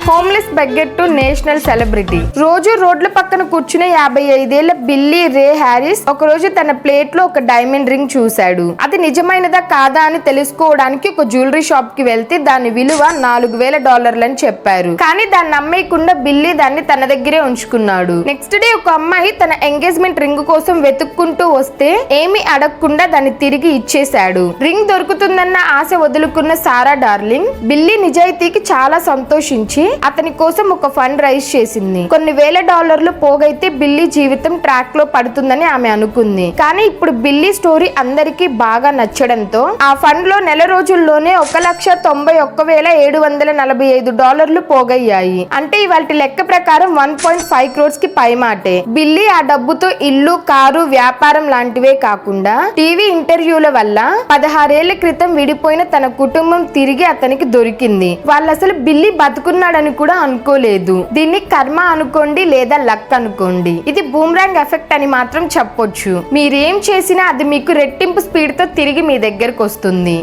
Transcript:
Homeless beggar to national celebrity. రోజు రోడ్ల పక్కన కూర్చునే 55 ఏళ్ల బిల్లీ రే హ్యారిస్ ఒక రోజు తన ప్లేట్ లో ఒక డైమండ్ రింగ్ చూశాడు. అది నిజమైనదా కాదా అని తెలుసుకోవడానికి ఒక జ్యువెలరీ షాప్ కి వెళ్తే దాని విలువ $4000 అని చెప్పారు. కానీ దాన్ని నమ్మేయకుండా బిల్లీ దాన్ని తన దగ్గరే ఉంచుకున్నాడు. నెక్స్ట్ డే ఒక అమ్మాయి తన ఎంగేజ్మెంట్ రింగ్ కోసం వెతుక్కుంటూ వస్తే ఏమీ అడగకుండా దాన్ని తిరిగి ఇచ్చేశాడు. రింగ్ దొరుకుతుందన్న ఆశ వదులుకున్న సారా డార్లింగ్ బిల్లీ నిజాయితీకి చాలా సంతోషించి అతని కోసం ఒక ఫండ్ రైజ్ చేసింది. కొన్ని $1000 పోగైతే బిల్లీ జీవితం ట్రాక్ లో పడుతుందని ఆమె అనుకుంది. కానీ ఇప్పుడు బిల్లీ స్టోరీ అందరికీ బాగా నచ్చడంతో ఆ ఫండ్ లో నెల రోజుల్లోనే $1,91,745 పోగయ్యాయి. అంటే ఇవాళ లెక్క ప్రకారం 1.5 crores కి పైమాటే. బిల్లీ ఆ డబ్బుతో ఇల్లు, కారు, వ్యాపారం లాంటివే కాకుండా టీవీ ఇంటర్వ్యూల వల్ల 16 ఏళ్ల క్రితం విడిపోయిన తన కుటుంబం తిరిగి అతనికి దొరికింది. వాళ్ళు అసలు బిల్లీ బతుకున్నాడని కూడా అనుకోలేదు. దీన్ని కర్మ అనుకోండి లేదా లక్ అనుకోండి. ఇది బూమరాంగ్ ఎఫెక్ట్ అని మాత్రం చెప్పొచ్చు. మీరేం చేసినా అది మీకు రెట్టింపు స్పీడ్ తో తిరిగి మీ దగ్గరకు వస్తుంది.